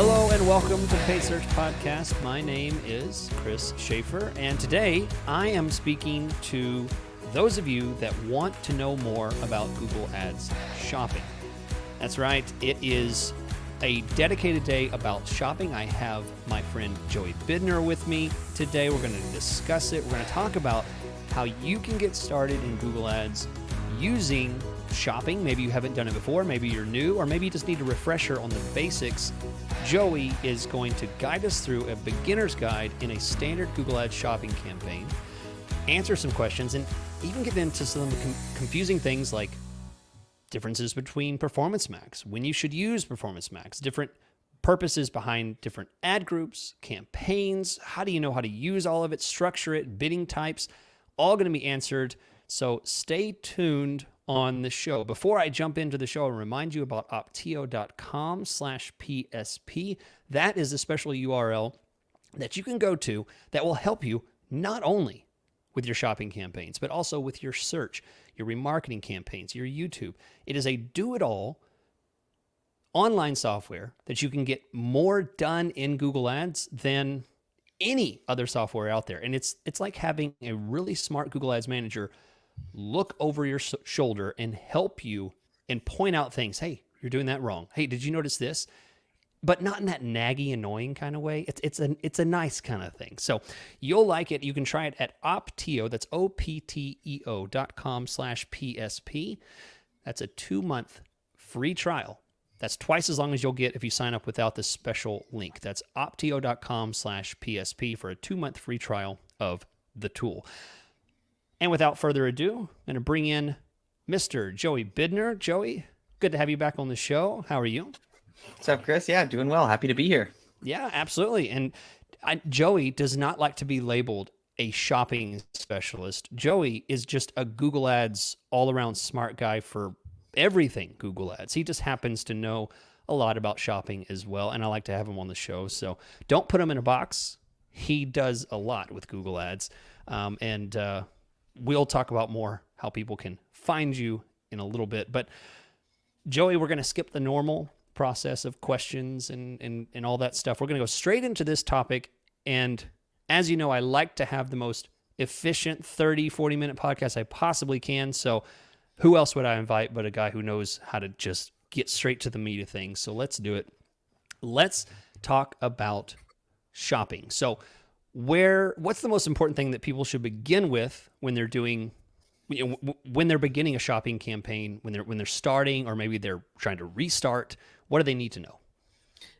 Hello and welcome to the Paid Search Podcast. My name is Chris Schaefer, and today I am speaking to those of you that want to know more about Google Ads shopping. That's right, it is a dedicated day about shopping. I have my friend Joey Bidner with me today. We're going to discuss it. We're going to talk about how you can get started in Google Ads using shopping. Maybe you haven't done it before, maybe you're new, or maybe you just need a refresher on the basics. Joey is going to guide us through a beginner's guide in a standard Google Ads shopping campaign, answer some questions, and even get into some confusing things like differences between Performance Max, when you should use Performance Max, different purposes behind different ad groups, campaigns, how do you know how to use all of it, structure it, bidding types, all going to be answered. So stay tuned on the show. Before I jump into the show, I'll remind you about optio.com/PSP. That is a special URL that you can go to that will help you not only with your shopping campaigns, but also with your search, your remarketing campaigns, your YouTube. It is a do-it-all online software that you can get more done in Google Ads than any other software out there. And it's like having a really smart Google Ads manager look over your shoulder and help you and point out things. Hey, you're doing that wrong. Hey, did you notice this? But not in that naggy, annoying kind of way. It's a nice kind of thing. So you'll like it. You can try it at Optio. That's opteo.com/PSP. That's a 2-month free trial. That's twice as long as you'll get if you sign up without this special link. That's optio.com/PSP for a 2-month free trial of the tool. And without further ado, I'm going to bring in Mr. Joey Bidner. Joey, good to have you back on the show. How are you? What's up, Chris? Yeah, doing well. Happy to be here. Yeah, absolutely. And Joey does not like to be labeled a shopping specialist. Joey is just a Google Ads all-around smart guy for everything Google Ads. He just happens to know a lot about shopping as well, and I like to have him on the show. So don't put him in a box. He does a lot with Google Ads, and we'll talk about more how people can find you in a little bit. But Joey, we're going to skip the normal process of questions and all that stuff. We're going to go straight into this topic. And as you know, I like to have the most efficient 30, 40-minute podcast I possibly can. So who else would I invite but a guy who knows how to just get straight to the meat of things? So let's do it. Let's talk about shopping. So what's the most important thing that people should begin with when they're doing, when they're beginning a shopping campaign, when they're starting, or maybe they're trying to restart? What do they need to know?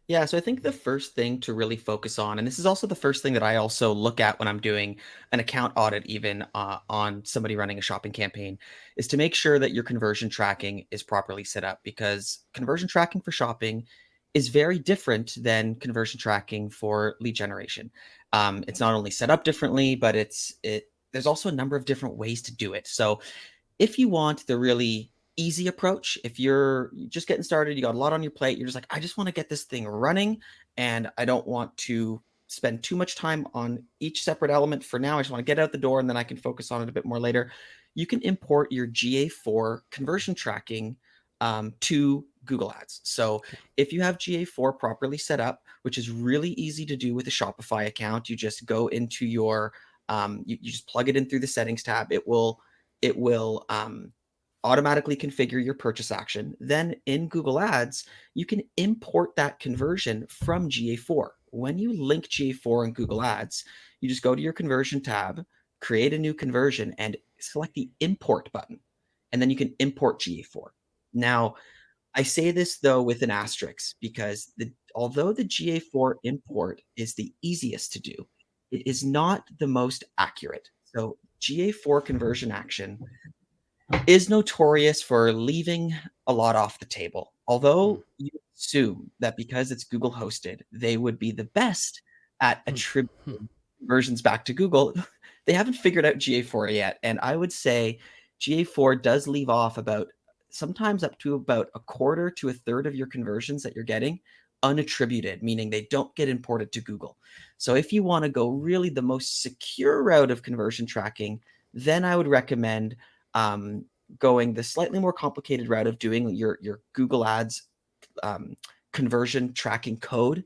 Yeah, so I think the first thing to really focus on, and this is also the first thing that I also look at when I'm doing an account audit, even on somebody running a shopping campaign, is to make sure that your conversion tracking is properly set up, because conversion tracking for shopping is very different than conversion tracking for lead generation. It's not only set up differently, but there's also a number of different ways to do it. So if you want the really easy approach, if you're just getting started, you got a lot on your plate, you're just like, I just want to get this thing running and I don't want to spend too much time on each separate element for now. I just want to get out the door and then I can focus on it a bit more later. You can import your GA4 conversion tracking to Google Ads. So if you have GA4 properly set up, which is really easy to do with a Shopify account, you just go into your, you just plug it in through the settings tab. It will automatically configure your purchase action. Then in Google Ads, you can import that conversion from GA4. When you link GA4 in Google Ads, you just go to your conversion tab, create a new conversion, and select the import button. And then you can import GA4. Now, I say this though with an asterisk, because although the GA4 import is the easiest to do, it is not the most accurate. So GA4 conversion action is notorious for leaving a lot off the table. Although you assume that because it's Google hosted, they would be the best at attributing conversions back to Google, they haven't figured out GA4 yet. And I would say GA4 does leave off sometimes up to about a quarter to a third of your conversions that you're getting unattributed, meaning they don't get imported to Google. So if you want to go really the most secure route of conversion tracking, then I would recommend going the slightly more complicated route of doing your Google Ads conversion tracking code.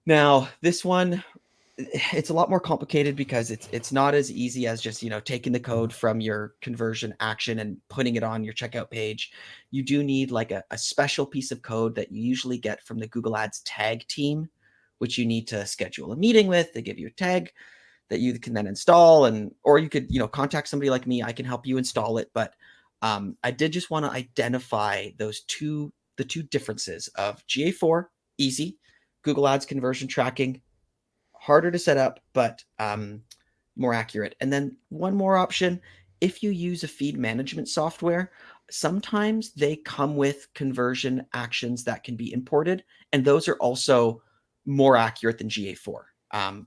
Now, this one, it's a lot more complicated because it's not as easy as just, taking the code from your conversion action and putting it on your checkout page. You do need like a special piece of code that you usually get from the Google Ads tag team, which you need to schedule a meeting with. They give you a tag that you can then install, and or you could, contact somebody like me. I can help you install it. But I did just want to identify the two differences of GA4, easy, Google Ads conversion tracking, harder to set up, but more accurate. And then one more option, if you use a feed management software, sometimes they come with conversion actions that can be imported, and those are also more accurate than GA4.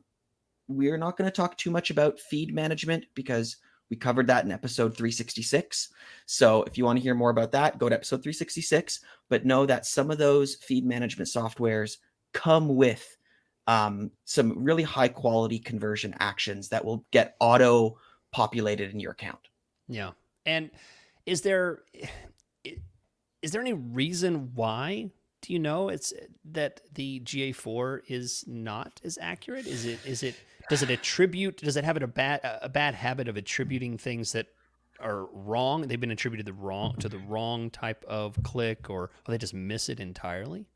We're not going to talk too much about feed management because we covered that in episode 366. So if you want to hear more about that, go to episode 366. But know that some of those feed management softwares come with some really high quality conversion actions that will get auto populated in your account. Yeah. And is there is there any reason why, do you know, it's that the GA4 is not as accurate? Is it does it attribute, does it have a bad habit of attributing things that are wrong? They've been attributed to the wrong type of click, or they just miss it entirely?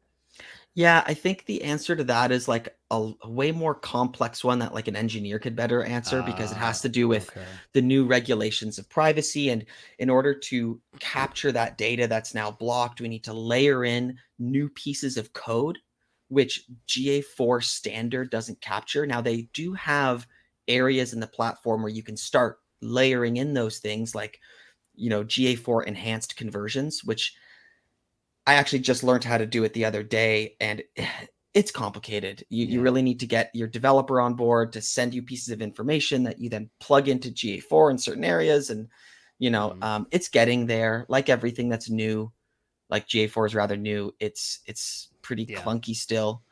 Yeah, I think the answer to that is like a way more complex one that like an engineer could better answer, because it has Ah, to do with okay. the new regulations of privacy. And in order to capture that data that's now blocked, we need to layer in new pieces of code, which GA4 standard doesn't capture. Now, they do have areas in the platform where you can start layering in those things like, GA4 enhanced conversions, which I actually just learned how to do it the other day, and it's complicated. You Yeah. really need to get your developer on board to send you pieces of information that you then plug into GA4 in certain areas. And, Mhm. it's getting there. Like everything that's new, like GA4 is rather new. It's pretty Yeah. clunky still.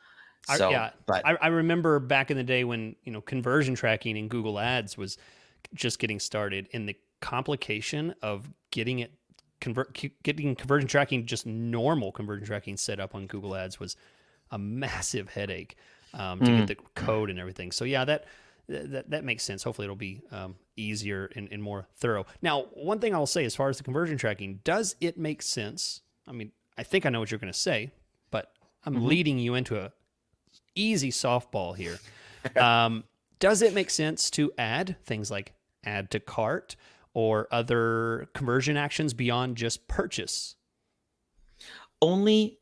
I, So, yeah, but I remember back in the day when, conversion tracking in Google Ads was just getting started, and the complication of getting conversion tracking, just normal conversion tracking, set up on Google Ads was a massive headache, to get mm, the code and everything. So yeah, that makes sense. Hopefully, it'll be easier and more thorough. Now, one thing I'll say as far as the conversion tracking, does it make sense? I mean, I think I know what you're going to say, but I'm mhm. leading you into a easy softball here. Does it make sense to add things like add to cart or other conversion actions beyond just purchase? Only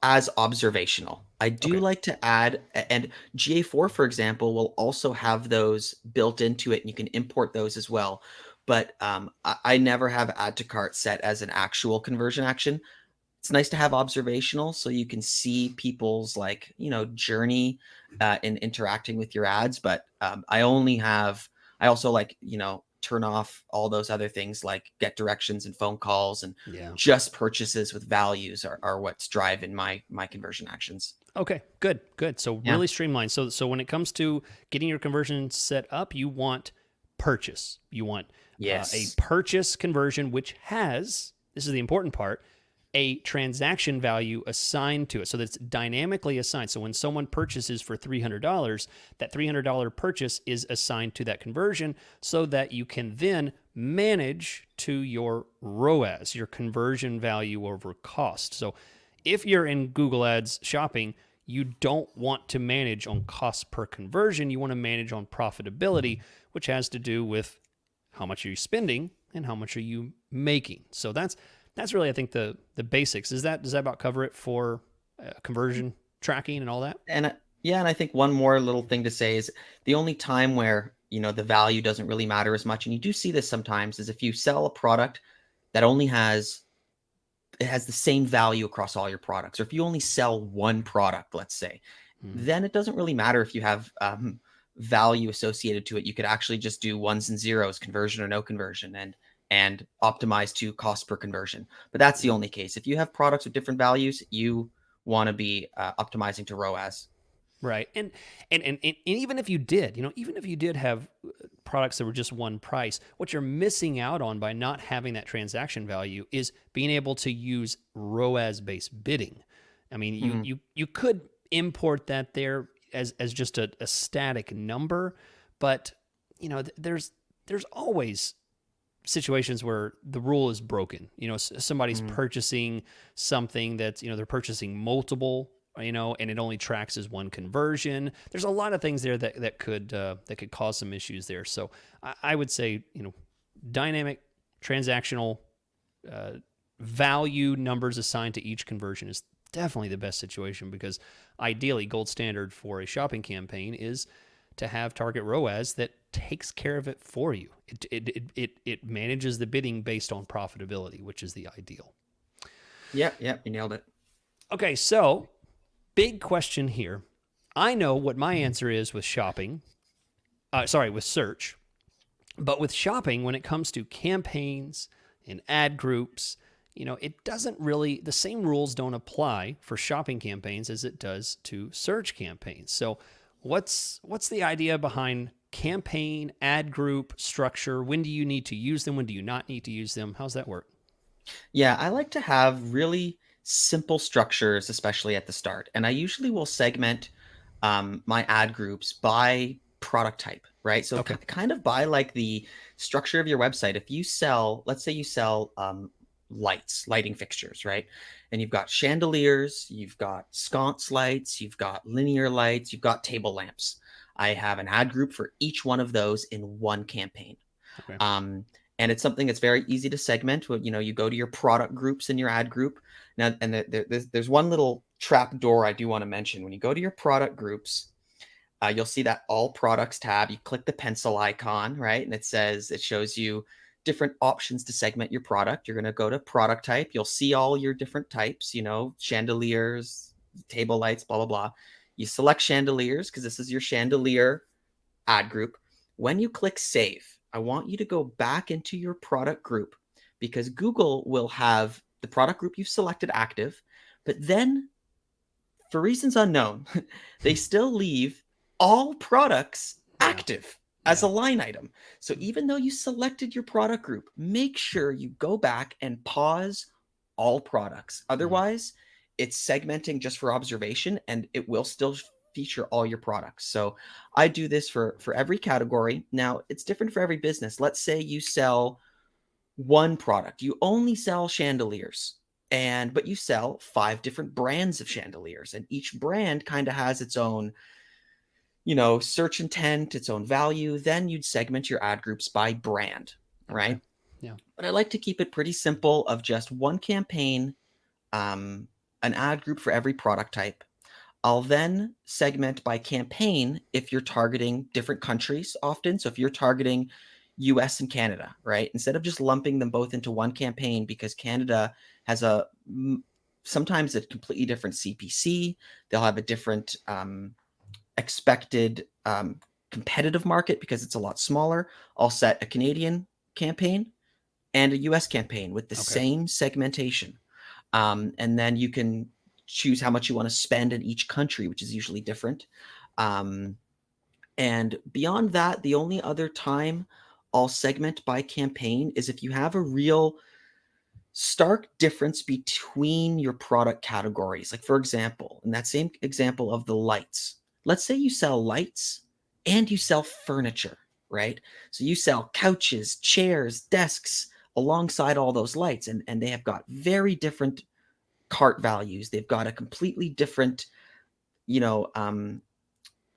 as observational. I do Okay. like to add, and GA4, for example, will also have those built into it, and you can import those as well. But I never have add to cart set as an actual conversion action. It's nice to have observational so you can see people's like, journey in interacting with your ads. But I also like, turn off all those other things like get directions and phone calls, and Yeah. just purchases with values are what's driving my conversion actions. Okay, good, good. So Yeah. really streamlined. So when it comes to getting your conversion set up, you want purchase. You want a Yes. purchase conversion, which has, this is the important part, a transaction value assigned to it, so that it's dynamically assigned. So when someone purchases for $300, that $300 purchase is assigned to that conversion, so that you can then manage to your ROAS, your conversion value over cost. So if you're in Google Ads shopping, you don't want to manage on cost per conversion. You want to manage on profitability, which has to do with how much are you spending and how much are you making. So that's really, I think, the basics. Does that about cover it for conversion tracking and all that? Yeah, and I think one more little thing to say is the only time where, the value doesn't really matter as much, and you do see this sometimes, is if you sell a product that only has it has the same value across all your products. Or if you only sell one product, let's say, Mm, then it doesn't really matter if you have value associated to it. You could actually just do ones and zeros, conversion or no conversion, and optimize to cost per conversion. But that's the yeah. only case. If you have products with different values, you want to be optimizing to ROAS. Right. And even if you did, even if you did have products that were just one price, what you're missing out on by not having that transaction value is being able to use ROAS based bidding. I mean, Mhm. you could import that there as just a static number, but there's always situations where the rule is broken. Somebody's Mhm. purchasing something that's, they're purchasing multiple, and it only tracks as one conversion. There's a lot of things there that could cause some issues there. So I would say, dynamic transactional uh, value numbers assigned to each conversion is definitely the best situation, because ideally, gold standard for a shopping campaign is to have target ROAS that takes care of it for you. It manages the bidding based on profitability, which is the ideal. Yep, yep, you nailed it. Okay, so big question here. I know what my answer is with shopping. With search. But with shopping, when it comes to campaigns and ad groups, it doesn't really, the same rules don't apply for shopping campaigns as it does to search campaigns. So, what's the idea behind campaign, ad group structure? When do you need to use them? When do you not need to use them? How's that work? Yeah, I like to have really simple structures, especially at the start. And I usually will segment my ad groups by product type, right? So Okay. kind of by like the structure of your website. If you sell, let's say you sell lights, lighting fixtures, right? And you've got chandeliers, you've got sconce lights, you've got linear lights, you've got table lamps. I have an ad group for each one of those in one campaign. Okay. Um, and it's something that's very easy to segment. You go to your product groups in your ad group now, and there's one little trap door I do want to mention. When you go to your product groups, you'll see that all products tab. You click the pencil icon, right, and it shows you different options to segment your product. You're going to go to product type. You'll see all your different types. Chandeliers, table lights, blah blah blah. You select chandeliers because this is your chandelier ad group. When you click save, I want you to go back into your product group, because Google will have the product group you've selected active, but then for reasons unknown, they still leave all products Yeah. active as a Yeah. line item. So even though you selected your product group, make sure you go back and pause all products. Mm. Otherwise, it's segmenting just for observation and it will still feature all your products. So I do this for every category. Now, it's different for every business. Let's say you sell one product. You only sell chandeliers, but you sell 5 different brands of chandeliers, and each brand kind of has its own, search intent, its own value. Then you'd segment your ad groups by brand, Okay. right? Yeah. But I like to keep it pretty simple of just one campaign, um, an ad group for every product type. I'll then segment by campaign if you're targeting different countries often. So if you're targeting US and Canada, right? Instead of just lumping them both into one campaign, because Canada has sometimes a completely different CPC, they'll have a different expected competitive market because it's a lot smaller. I'll set a Canadian campaign and a US campaign with the Okay. same segmentation. And then you can choose how much you want to spend in each country, which is usually different. Um, and beyond that, the only other time I'll segment by campaign is if you have a real stark difference between your product categories. Like, for example, in that same example of the lights, let's say you sell lights and you sell furniture, right? So you sell couches, chairs, desks alongside all those lights, and they have got very different cart values. They've got a completely different, you know, um,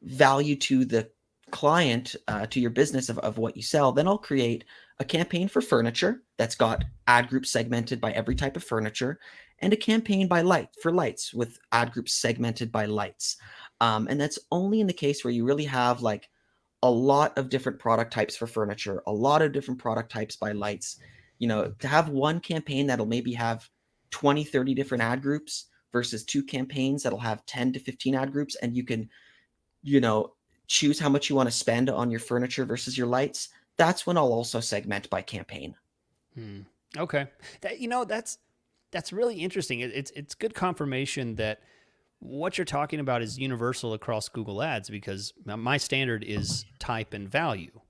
value to the client, to your business of what you sell. Then I'll create a campaign for furniture that's got ad groups segmented by every type of furniture, and a campaign by lights with ad groups segmented by lights. And that's only in the case where you really have like a lot of different product types for furniture, a lot of different product types by lights. To have one campaign that'll maybe have 20, 30 different ad groups versus two campaigns that'll have 10 to 15 ad groups, and you can, you know, choose how much you want to spend on your furniture versus your lights. That's when I'll also segment by campaign. Hmm. Okay. That's really interesting. It's good confirmation that what you're talking about is universal across Google Ads, because my standard is type and value.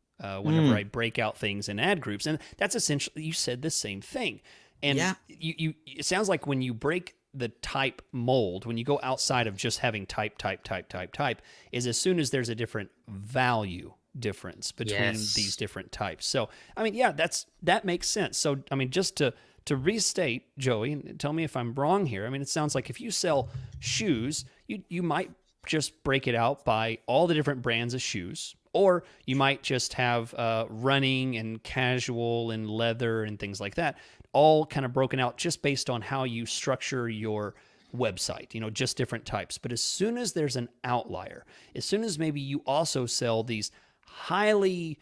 Whenever I Mm, break out things in ad groups, and that's essentially, you said the same thing. And yeah. it sounds like when you break the type mold, when you go outside of just having type, is as soon as there's a different value difference between these Yes. different types. So, I mean, yeah, that makes sense. So, I mean, just to restate, Joey, and tell me if I'm wrong here. I mean, it sounds like if you sell shoes, you might just break it out by all the different brands of shoes, or you might just have running and casual and leather and things like that, all kind of broken out just based on how you structure your website, just different types. But as soon as there's an outlier, as soon as maybe you also sell these highly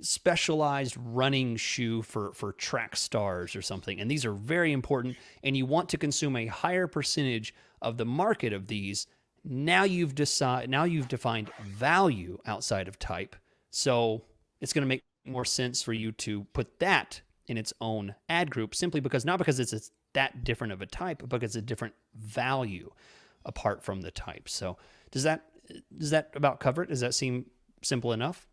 specialized running shoe for track stars or something, and these are very important, and you want to consume a higher percentage of the market of these, now you've defined value outside of type. So it's going to make more sense for you to put that in its own ad group, simply because, not because it's that different of a type, but because it's a different value apart from the type. So does that about cover it? Does that seem simple enough?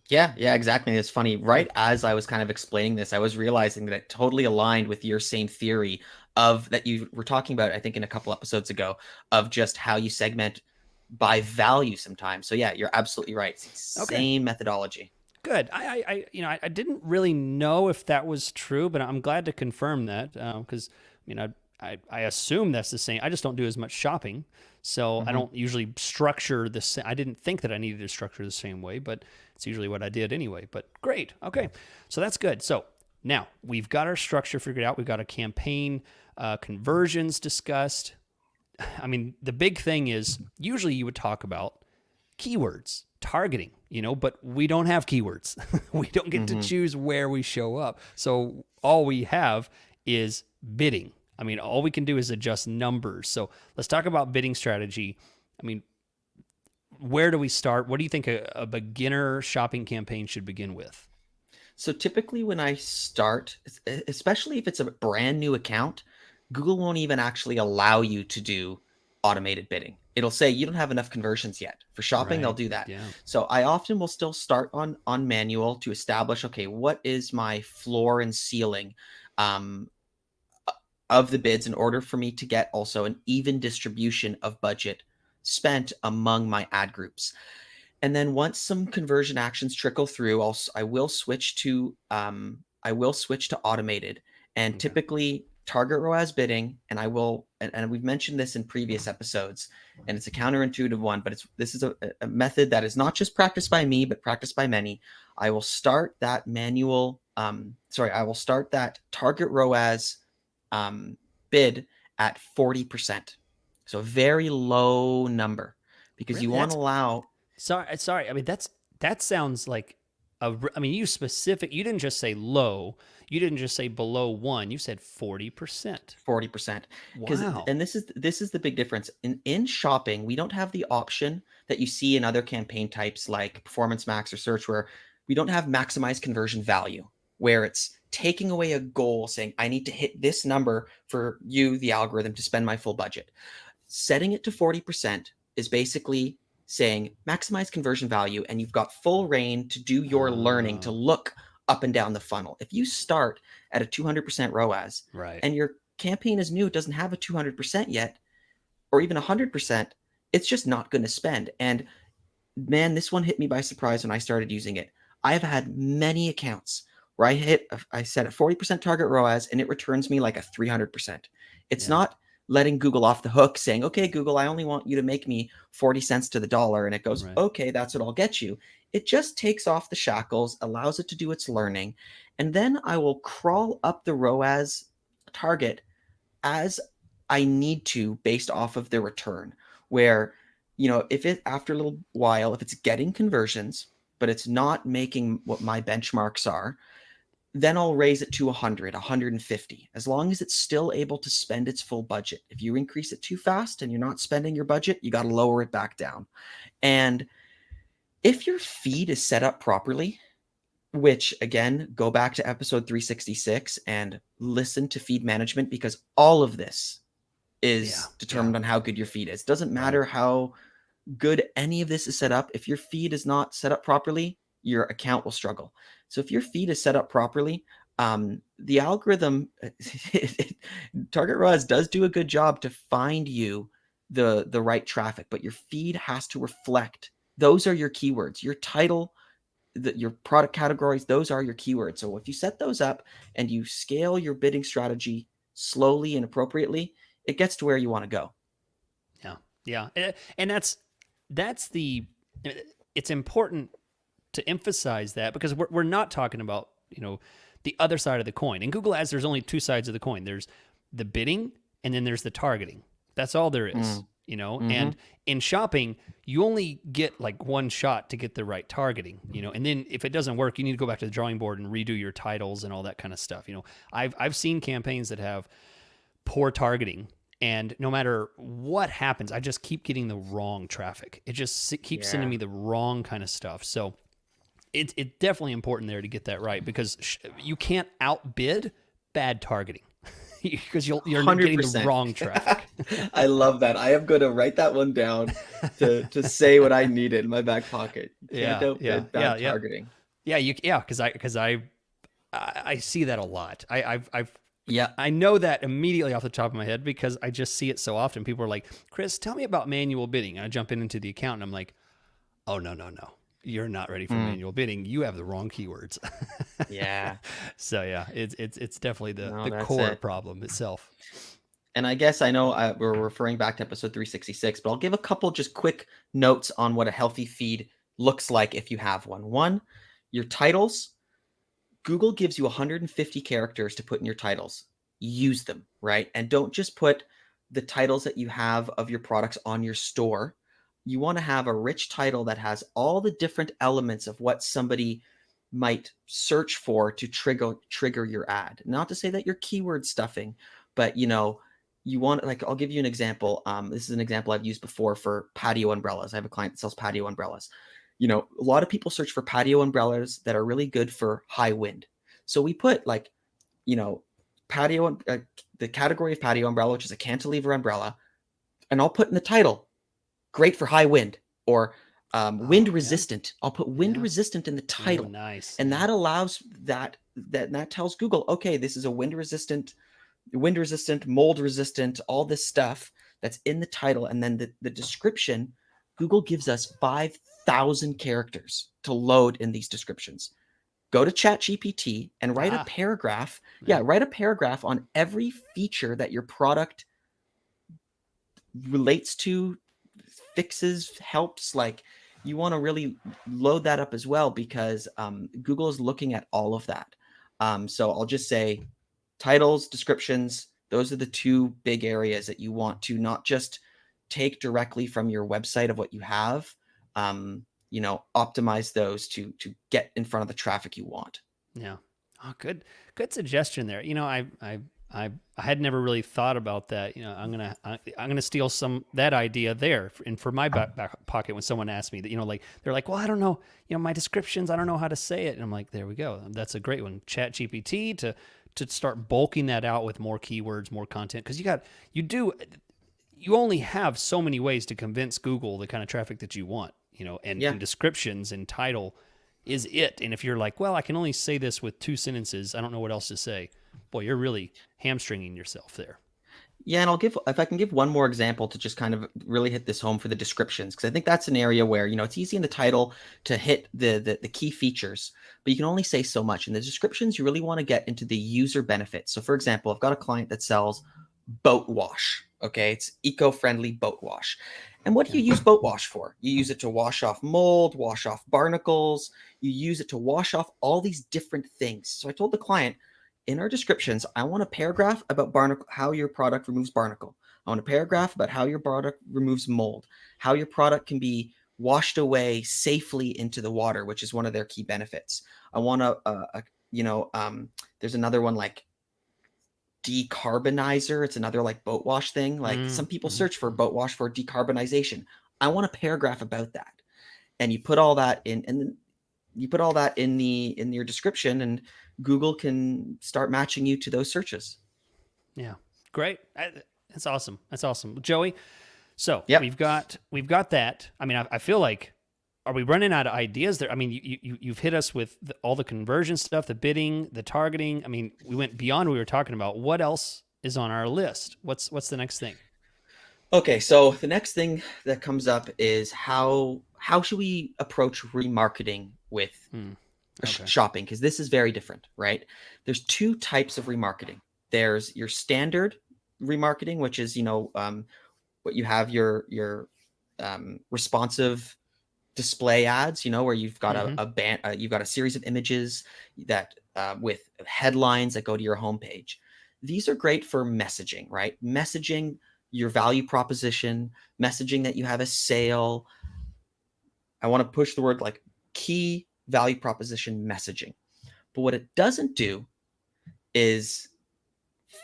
Yeah, yeah, exactly. It's funny. Right as I was kind of explaining this, I was realizing that it totally aligned with your same theory of that you were talking about, I think, in a couple episodes ago, of just how you segment by value sometimes. So yeah, you're absolutely right. It's the Okay. same methodology. Good. I didn't really know if that was true, but I'm glad to confirm that, because I assume that's the same. I just don't do as much shopping, so I Hmm. don't usually structure the same. I didn't think that I needed to structure the same way, but it's usually what I did anyway. But great. Okay, so that's good. So now we've got our structure figured out. We've got a campaign conversions discussed. I mean, the big thing is usually you would talk about keywords, targeting, but we don't have keywords. We don't get to Hmm. choose where we show up. So all we have is bidding. I mean, all we can do is adjust numbers. So let's talk about bidding strategy. I mean, where do we start? What do you think a beginner shopping campaign should begin with? So typically when I start, especially if it's a brand new account, Google won't even actually allow you to do automated bidding. It'll say you don't have enough conversions yet. For shopping, they'll Right. do that. Yeah. So I often will still start on manual to establish, okay, what is my floor and ceiling um, of the bids in order for me to get also an even distribution of budget spent among my ad groups. And then once some conversion actions trickle through, I will switch to automated, and Okay. typically target ROAS bidding. And and we've mentioned this in previous episodes, and it's a counterintuitive one, but this is a method that is not just practiced by me, but practiced by many. I will start that I will start that target ROAS um, bid at 40%. So a very low number because you Really? want to That's allow sorry. I mean, that sounds like I mean, you didn't just say low. You didn't just say below 1. You said 40%. 40%. Because Wow. and this is the big difference. In shopping, we don't have the option that you see in other campaign types like Performance Max or Search, where we don't have maximize conversion value, where it's taking away a goal saying, I need to hit this number for you, the algorithm, to spend my full budget. Setting it to 40% is basically saying maximize conversion value, and you've got full reign to do your learning to Oh, look up and down the funnel. If you start at a 200% ROAS right. and your campaign is new, it doesn't have a 200% yet, or even 100%, it's just not going to spend. And man, this one hit me by surprise when I started using it. I have had many accounts where I set a 40% target ROAS and it returns me like a 300%. It's Yeah. not letting Google off the hook saying, okay, Google, I only want you to make me 40 cents to the dollar. And it goes, Right. okay, that's what I'll get you. It just takes off the shackles, allows it to do its learning. And then I will crawl up the ROAS target as I need to based off of the return. Where, if it after a little while, if it's getting conversions, but it's not making what my benchmarks are, then I'll raise it to 100, 150, as long as it's still able to spend its full budget. If you increase it too fast and you're not spending your budget, you got to lower it back down. And if your feed is set up properly, which again, go back to episode 366 and listen to feed management, because all of this Yeah. is Yeah. determined on how good your feed is. Doesn't Right. matter how good any of this is set up. If your feed is not set up properly, your account will struggle. So if your feed is set up properly, the algorithm Target ROAS does do a good job to find you the right traffic, but your feed has to reflect. Those are your keywords. Your title, your product categories, those are your keywords. So if you set those up and you scale your bidding strategy slowly and appropriately, it gets to where you want to go. Yeah. Yeah. And that's the, it's important to emphasize that because we're not talking about, the other side of the coin. In Google Ads, there's only two sides of the coin. There's the bidding and then there's the targeting. That's all there is, Mm. Mm-hmm. and in shopping, you only get like one shot to get the right targeting, and then if it doesn't work, you need to go back to the drawing board and redo your titles and all that kind of stuff. I've seen campaigns that have poor targeting, and no matter what happens, I just keep getting the wrong traffic. It just keeps sending Yeah. me the wrong kind of stuff. So it's definitely important there to get that right because you can't outbid bad targeting because you're getting the 100%. wrong traffic. I love that. I am going to write that one down to say what I needed in my back pocket. You can't Yeah, yeah, outbid yeah, bad yeah, targeting. yeah. Because I see that a lot. Yeah. I know that immediately off the top of my head because I just see it so often. People are like, Chris, tell me about manual bidding. And I jump into the account and I'm like, oh, no, no, no. You're not ready for Mm. manual bidding. You have the wrong keywords. Yeah. So yeah, it's definitely No, the that's core it. problem itself. And I guess I know we're referring back to episode 366, but I'll give a couple just quick notes on what a healthy feed looks like if you have one. One, your titles. Google gives you 150 characters to put in your titles. Use them, right? And don't just put the titles that you have of your products on your store. You want to have a rich title that has all the different elements of what somebody might search for to trigger your ad. Not to say that you're keyword stuffing, but you want, like, I'll give you an example. This is an example I've used before for patio umbrellas. I have a client that sells patio umbrellas. A lot of people search for patio umbrellas that are really good for high wind. So we put like, you know, patio, the category of patio umbrella, which is a cantilever umbrella, and I'll put in the title, great for high wind, or wind Oh yeah, resistant. I'll put wind yeah. resistant in the Oh, title, nice. and Yeah. that allows that tells Google, okay, this is a wind resistant, mold resistant, all this stuff that's in the title. And then the description, Google gives us 5,000 characters to load in these descriptions. Go to ChatGPT and write a Ah. paragraph. Yeah, Yeah. write a paragraph on every feature that your product relates to, fixes, helps. Like, you want to really load that up as well because Google is looking at all of that. So I'll just say titles, descriptions, those are the two big areas that you want to not just take directly from your website of what you have, optimize those to get in front of the traffic you want. Yeah. Oh, good suggestion there. I had never really thought about that. I'm gonna steal that idea there, and for my back pocket when someone asks me that, like they're like, well, I don't know, my descriptions, I don't know how to say it, and I'm like, there we go. That's a great one. Chat GPT to start bulking that out with more keywords, more content, because you only have so many ways to convince Google the kind of traffic that you want, Yeah. and descriptions and title is it. And if you're like, well, I can only say this with 2 sentences, I don't know what else to say. Boy, you're really hamstringing yourself there. Yeah, and if I can give one more example to just kind of really hit this home for the descriptions, because I think that's an area where, it's easy in the title to hit the key features, but you can only say so much. In the descriptions, you really want to get into the user benefits. So for example, I've got a client that sells boat wash. Okay, it's eco-friendly boat wash. And what do you Okay. use boat wash for? You use it to wash off mold, wash off barnacles, you use it to wash off all these different things. So I told the client, in our descriptions, I want a paragraph about barnacle, how your product removes barnacle. I want a paragraph about how your product removes mold, how your product can be washed away safely into the water, which is one of their key benefits. I want there's another one like decarbonizer. It's another like boat wash thing. Like, some people Mm-hmm. search for boat wash for decarbonization. I want a paragraph about that. And you put all that in, and then you put all that in your description, and Google can start matching you to those searches. Yeah. Great. That's awesome. That's awesome. Joey, so Yep. we've got that. I mean, I feel like, are we running out of ideas there? I mean, you've hit us with all the conversion stuff, the bidding, the targeting. I mean, we went beyond what we were talking about. What else is on our list. What's the next thing? Okay, so the next thing that comes up is how should we approach remarketing with Hmm. Okay. shopping? Because this is very different, right? There's two types of remarketing. There's your standard remarketing, which is what you have your responsive display ads, where you've got Mm-hmm. you've got a series of images that with headlines that go to your homepage. These are great for messaging, right? Messaging your value proposition, messaging that you have a sale. I want to push the word like key value proposition messaging. But what it doesn't do is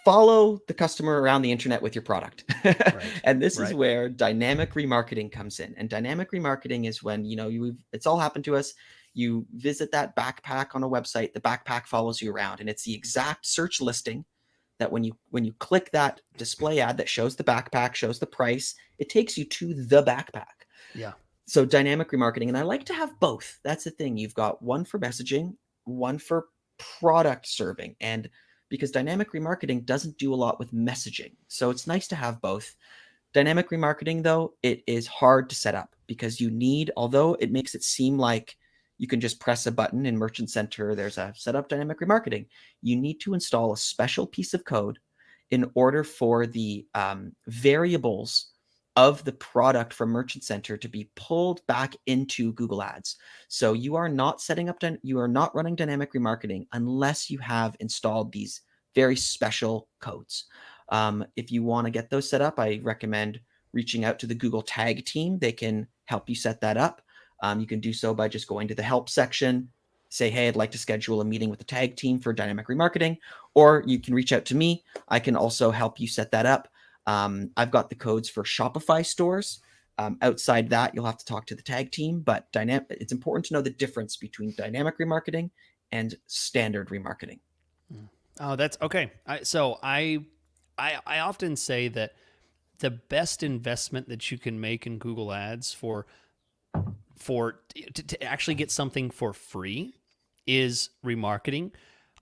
follow the customer around the internet with your product. Right. And this is Right. where dynamic remarketing comes in. And dynamic remarketing is when, it's all happened to us. You visit that backpack on a website, the backpack follows you around, and it's the exact search listing that when you click that display ad that shows the backpack, shows the price, it takes you to the backpack. Yeah. So dynamic remarketing, and I like to have both. That's the thing. You've got one for messaging, one for product serving. And because dynamic remarketing doesn't do a lot with messaging. So it's nice to have both. Dynamic remarketing, though, it is hard to set up because although it makes it seem like you can just press a button in Merchant Center, there's a set up dynamic remarketing. You need to install a special piece of code in order for the variables of the product from Merchant Center to be pulled back into Google Ads. So you are not you are not running dynamic remarketing unless you have installed these very special codes. If you want to get those set up, I recommend reaching out to the Google Tag team. They can help you set that up. You can do so by just going to the help section, say, hey, I'd like to schedule a meeting with the tag team for dynamic remarketing, or you can reach out to me. I can also help you set that up. I've got the codes for Shopify stores. Outside that, you'll have to talk to the tag team, but it's important to know the difference between dynamic remarketing and standard remarketing. Oh, that's okay. I often say that the best investment that you can make in Google Ads to actually get something for free is remarketing.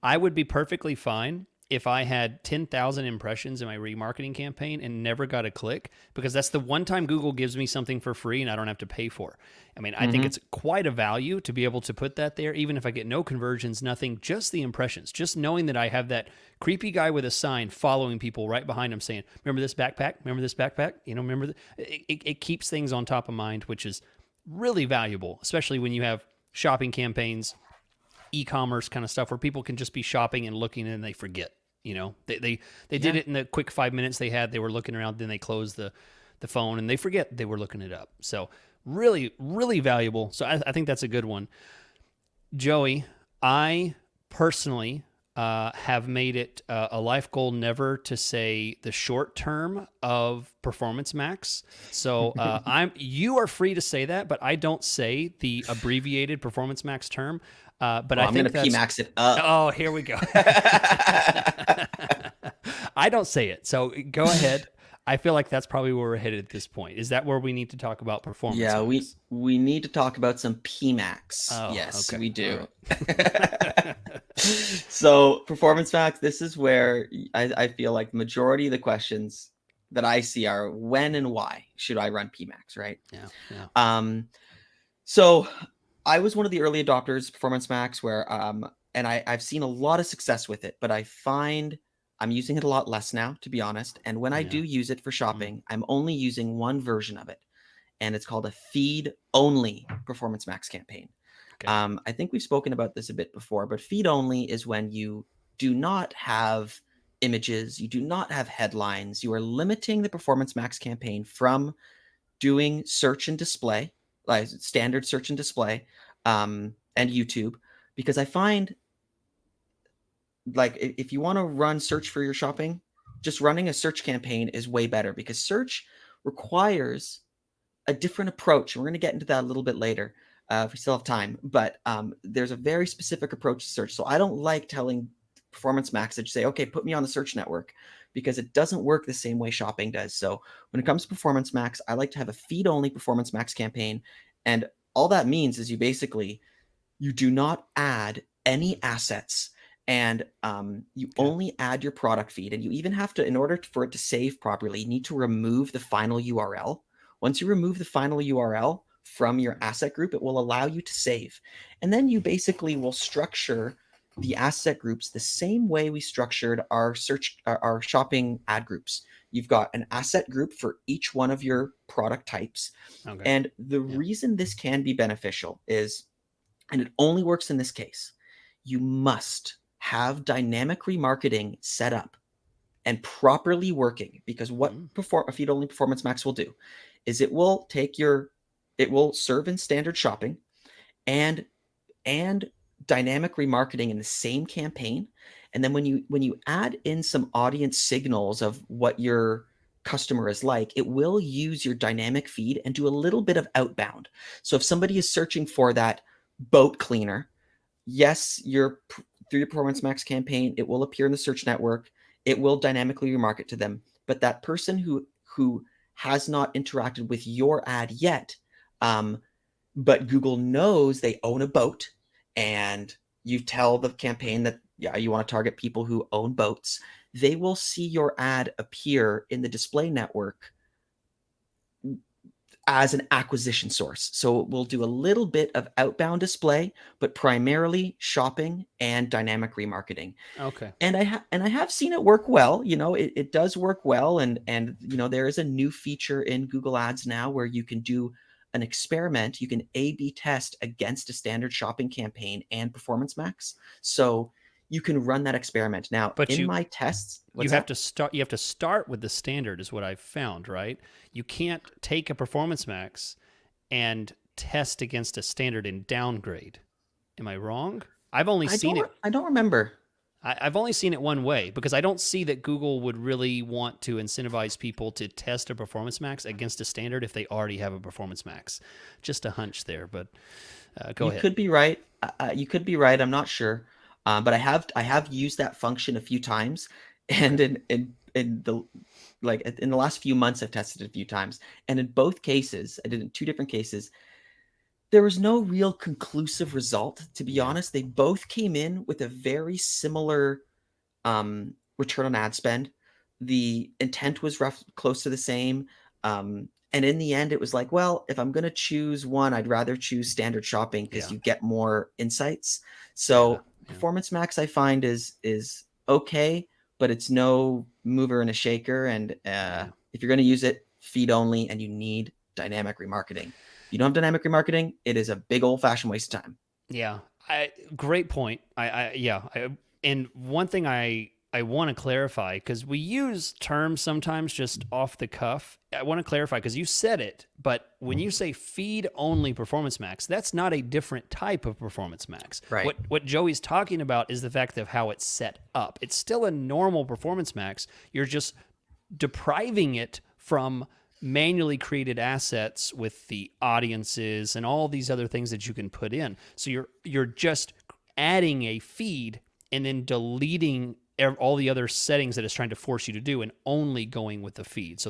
I would be perfectly fine if I had 10,000 impressions in my remarketing campaign and never got a click, because that's the one time Google gives me something for free and I don't have to pay for. I mean, I think Mm-hmm. it's quite a value to be able to put that there, even if I get no conversions, nothing, just the impressions, just knowing that I have that creepy guy with a sign following people right behind him saying, remember this backpack? Remember this backpack? Remember, it keeps things on top of mind, which is really valuable, especially when you have shopping campaigns, e-commerce kind of stuff where people can just be shopping and looking and they forget. They did Yeah. it in the quick 5 minutes they had. They were looking around, then they closed the phone and they forget they were looking it up. So really, really valuable. So I think that's a good one. Joey, I personally have made it a life goal never to say the short term of Performance Max. So you are free to say that, but I don't say the abbreviated Performance Max term. But Oh, I I'm gonna think that's PMax it up. oh, here we go. I don't say it, so go ahead. I feel like that's probably where we're headed at this point. Is that where we need to talk about Performance Yeah, we Max? we need to talk about some PMax. Oh, Yes, okay, we all do. right. So Performance Max, this is where I feel like the majority of the questions that I see are when and why should I run PMax, right? Yeah, yeah, Um, so I was one of the early adopters of Performance Max where and I've seen a lot of success with it, but I find I'm using it a lot less now, to be honest. And when I do yeah. use it for Mm, shopping, I'm only using one version of it, and it's called a feed only Performance Max campaign. okay. I think we've spoken about this a bit before, but feed only is when you do not have images, you do not have headlines, you are limiting the Performance Max campaign from doing search and display, like standard search and display, and YouTube, because I find like if you want to run search for your shopping, just running a search campaign is way better because search requires a different approach. And we're going to get into that a little bit later if we still have time. But there's a very specific approach to search. So I don't like telling Performance Max to say, okay, put me on the search network because it doesn't work the same way shopping does. So when it comes to Performance Max, I like to have a feed only Performance Max campaign. And all that means is you do not add any assets, and you Okay. only add your product feed, and you even have to, in order for it to save properly, you need to remove the final URL. Once you remove the final URL from your asset group, it will allow you to save. And then you basically will structure the asset groups the same way we structured our our shopping ad groups. You've got an asset group for each one of your product types. Okay. And the Yeah. reason this can be beneficial is, and it only works in this case, you must have dynamic remarketing set up and properly working, because what Mm. a feed only performance max will do is it will serve in standard shopping and and dynamic remarketing in the same campaign. And then when you add in some audience signals of what your customer is like, it will use your dynamic feed and do a little bit of outbound. So if somebody is searching for that boat cleaner, yes, your through your performance max campaign, it will appear in the search network. It will dynamically remarket to them. But that person who has not interacted with your ad yet, um, but Google knows they own a boat, and you tell the campaign that, yeah, you want to target people who own boats, they will see your ad appear in the display network as an acquisition source. So we'll do a little bit of outbound display, but primarily shopping and dynamic remarketing. Okay. And I have seen it work well. It does work well, and there is a new feature in Google Ads now where you can do an experiment. You can A/B test against a standard shopping campaign and Performance Max. So you can run that experiment. Now, But in my tests, what's that? you have to start with the standard is what I've found, right? You can't take a performance max and test against a standard and downgrade. Am I wrong? I've only seen it I don't remember. I've only seen it one way because I don't see that Google would really want to incentivize people to test a performance max against a standard if they already have a performance max. Just a hunch there, but go You ahead. could be right. You could be right. I'm not sure, but I have used that function a few times, and Okay. in the like in the last few months, I've tested it a few times, and in both cases, I did it in two different cases. There was no real conclusive result, to be Yeah. honest. They both came in with a very similar return on ad spend. The intent was close to the same. And in the end, it was like, well, if I'm going to choose one, I'd rather choose standard shopping because Yeah. you get more insights. Yeah. So Yeah. Performance Max, I find, is okay, but it's no mover and a shaker. And Yeah. if you're going to use it, feed only, and you need dynamic remarketing. If you don't have dynamic remarketing, it is a big old fashioned waste of time. Yeah, great point. And one thing I want to clarify because we use terms sometimes just off the cuff. I want to clarify because you said it, but when you say feed only performance max, that's not a different type of performance max. Right. What Joey's talking about is the fact of how it's set up. It's still a normal performance max. You're just depriving it from manually created assets with the audiences and all these other things that you can put in. So you're just adding a feed and then deleting all the other settings that it's trying to force you to do and only going with the feed. So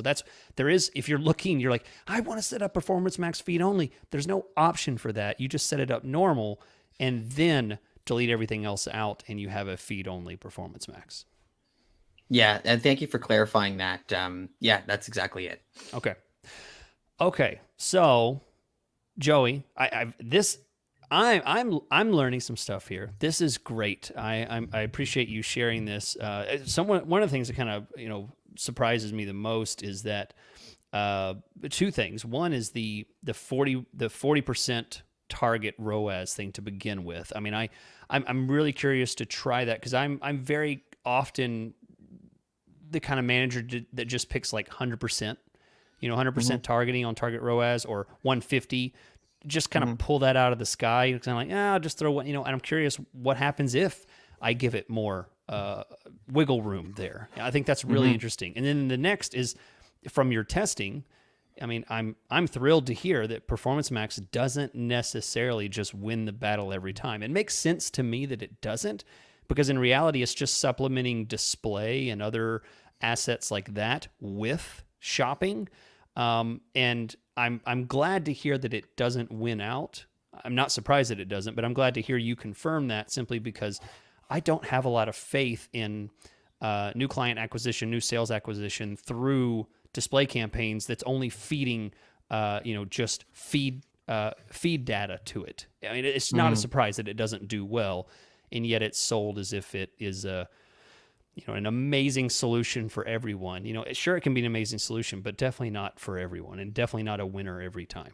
there is, if you're looking, you're like, I want to set up performance max feed only. There's no option for that. You just set it up normal and then delete everything else out and you have a feed only performance max. Yeah, and thank you for clarifying that. Yeah, that's exactly it. Okay. Okay. So Joey, I've this I'm learning some stuff here. This is great. I appreciate you sharing this. One of the things that kind of surprises me the most is that two things. One is the 40% target ROAS thing to begin with. I mean, I'm really curious to try that because I'm very often the kind of manager that just picks like 100%. 100% Mm-hmm. targeting on target ROAS or 150, just kind Mm-hmm. of pull that out of the sky. It's kind of like, I'll just throw one, and I'm curious what happens if I give it more wiggle room there. I think that's really Mm-hmm. interesting. And then the next is from your testing. I mean, I'm thrilled to hear that Performance Max doesn't necessarily just win the battle every time. It makes sense to me that it doesn't, because in reality, it's just supplementing display and other assets like that with shopping. And I'm glad to hear that it doesn't win out. I'm not surprised that it doesn't, but I'm glad to hear you confirm that simply because I don't have a lot of faith in new client acquisition, new sales acquisition through display campaigns that's only feeding, just feed data to it. I mean, it's not a Mm. surprise that it doesn't do well, and yet it's sold as if it is a an amazing solution for everyone. Sure, it can be an amazing solution, but definitely not for everyone, and definitely not a winner every time.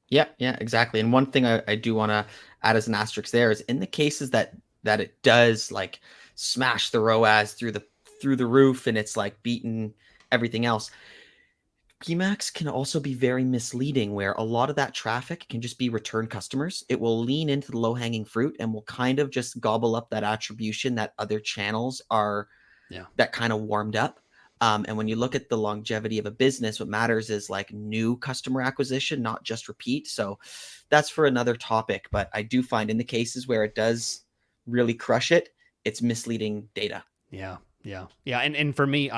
Yeah, yeah, exactly. And one thing I do want to add as an asterisk there is in the cases that it does like smash the ROAS through the roof and it's like beaten everything else. PMAX can also be very misleading where a lot of that traffic can just be return customers. It will lean into the low-hanging fruit and will kind of just gobble up that attribution that other channels are Yeah. that kind of warmed up. And when you look at the longevity of a business, what matters is like new customer acquisition, not just repeat. So that's for another topic. But I do find in the cases where it does really crush it, it's misleading data. Yeah, yeah, yeah. And for me,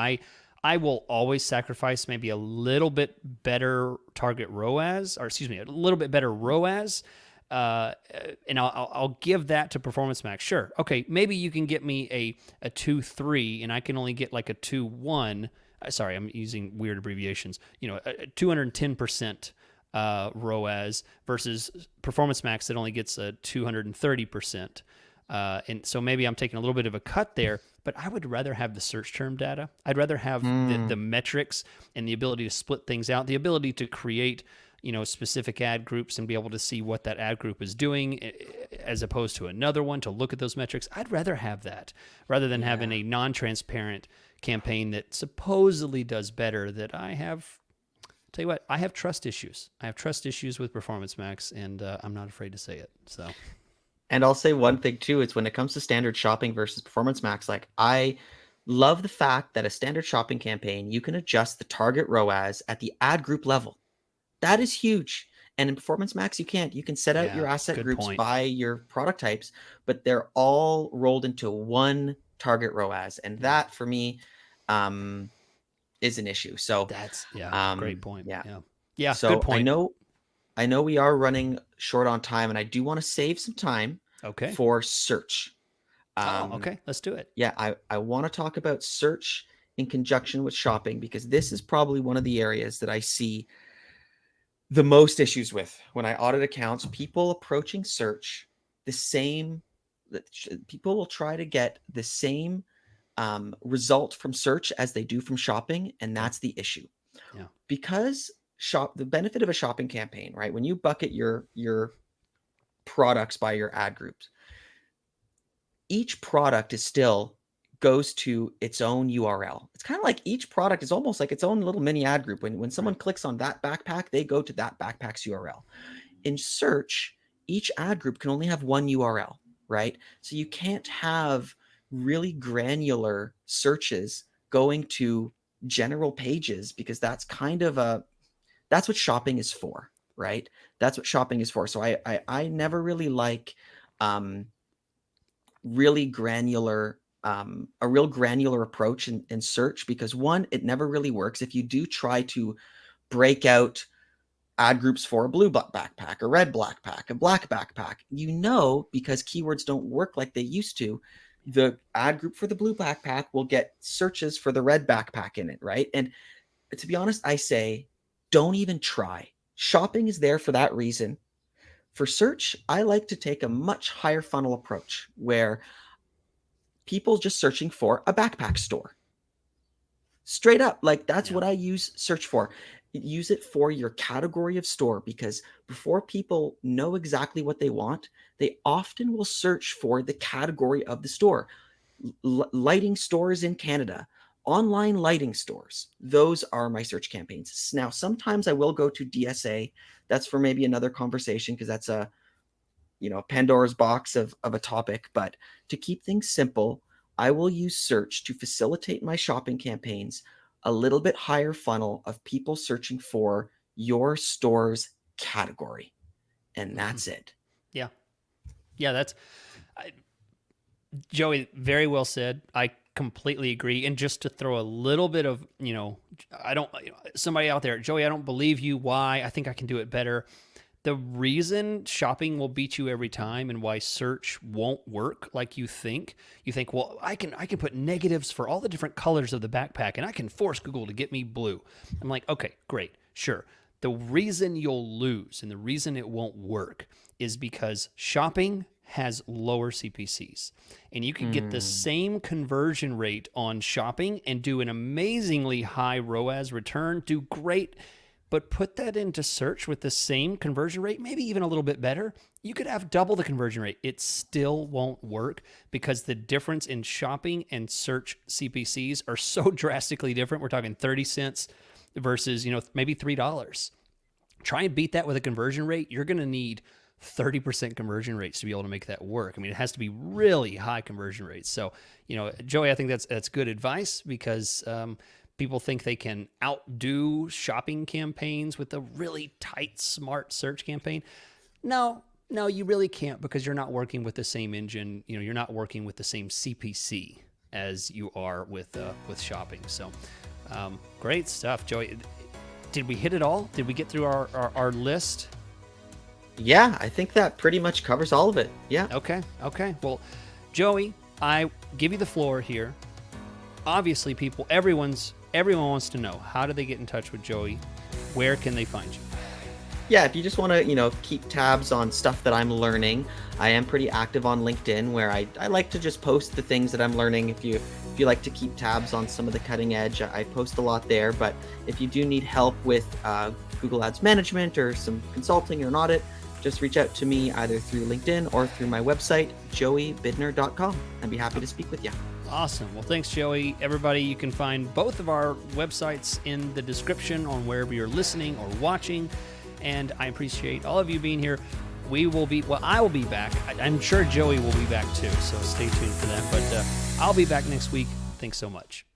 I will always sacrifice maybe a little bit better target ROAS, or excuse me, a little bit better ROAS. And I'll give that to Performance Max. Sure, okay, maybe you can get me a 2.3, and I can only get like a 2.1. Sorry, I'm using weird abbreviations. A 210% ROAS versus Performance Max that only gets a 230%. And so maybe I'm taking a little bit of a cut there, but I would rather have the search term data. I'd rather have the Mm, metrics and the ability to split things out, the ability to create, specific ad groups and be able to see what that ad group is doing as opposed to another one to look at those metrics. I'd rather have that rather than having yeah. a non-transparent campaign that supposedly does better that I have. Tell you what, I have trust issues. I have trust issues with Performance Max, and I'm not afraid to say it. So, And I'll say one thing too, is when it comes to standard shopping versus Performance Max, like I love the fact that a standard shopping campaign, you can adjust the target ROAS at the ad group level. That is huge. And in Performance Max, you can't. You can set out your yeah, asset good groups point. by your product types, but they're all rolled into one target ROAS. And Yeah. that for me um, is an issue. So Yeah, great point. yeah. Yeah. Yeah, good So point. I know we are running short on time, and I do want to save some time Okay. for search. Oh, Um, okay. Let's do it. yeah, I want to talk about search in conjunction with shopping because this is probably one of the areas that I see the most issues with when I audit accounts. People approaching search the same, people will try to get the same result from search as they do from shopping, and Yeah. that's the issue. Yeah. Because the benefit of a shopping campaign, right? When you bucket your products by your ad groups, each product is still goes to its own URL. It's kind of like each product is almost like its own little mini ad group. When someone Right. clicks on that backpack, they go to that backpack's URL. In search, each ad group can only have one URL, right? So you can't have really granular searches going to general pages because that's what shopping is for, right? That's what shopping is for. So I never really like um, really granular a real granular approach in search because one, it never really works. If you do try to break out ad groups for a blue backpack, a red backpack, a black backpack, because keywords don't work like they used to, the ad group for the blue backpack will get searches for the red backpack in it, right? And to be honest, I say don't even try. Shopping is there for that reason. For search, I like to take a much higher funnel approach where people just searching for a backpack store. Straight up, like that's Yeah. what I use search for. Use it for your category of store because before people know exactly what they want, they often will search for the category of the store. Lighting stores in Canada, online lighting stores. Those are my search campaigns. Now, sometimes I will go to DSA. That's for maybe another conversation because that's a Pandora's box of a topic. But to keep things simple, I will use search to facilitate my shopping campaigns a little bit higher funnel of people searching for your store's category. And Mm-hmm. that's it. Yeah. Yeah. I, Joey, very well said. I completely agree. And just to throw a little bit of, I don't, somebody out there, Joey, I don't believe you. Why? I think I can do it better. The reason shopping will beat you every time and why search won't work like you think, well, I can put negatives for all the different colors of the backpack and I can force Google to get me blue. I'm like, okay, great, sure. The reason you'll lose and the reason it won't work is because shopping has lower CPCs. And you can get the same conversion rate on shopping and do an amazingly high ROAS return, do great, but put that into search with the same conversion rate, maybe even a little bit better, you could have double the conversion rate. It still won't work because the difference in shopping and search CPCs are so drastically different. We're talking 30 cents versus, maybe $3. Try and beat that with a conversion rate. You're going to need 30% conversion rates to be able to make that work. I mean, it has to be really high conversion rates. So, Joey, I think that's good advice because people think they can outdo shopping campaigns with a really tight, smart search campaign. No, you really can't because you're not working with the same engine. You're not working with the same CPC as you are with shopping. So, great stuff, Joey. Did we hit it all? Did we get through our list? Yeah, I think that pretty much covers all of it. Yeah. Okay. Well, Joey, I give you the floor here. Obviously, everyone wants to know, how do they get in touch with Joey? Where can they find you? Yeah, if you just want to, keep tabs on stuff that I'm learning, I am pretty active on LinkedIn where I like to just post the things that I'm learning. If you like to keep tabs on some of the cutting edge, I post a lot there. But if you do need help with Google Ads management or some consulting or an audit, just reach out to me either through LinkedIn or through my website, joeybidner.com. I'd be happy to speak with you. Awesome. Well, thanks, Joey. Everybody, you can find both of our websites in the description on wherever you're listening or watching. And I appreciate all of you being here. I will be back. I'm sure Joey will be back too, so stay tuned for that. But I'll be back next week. Thanks so much.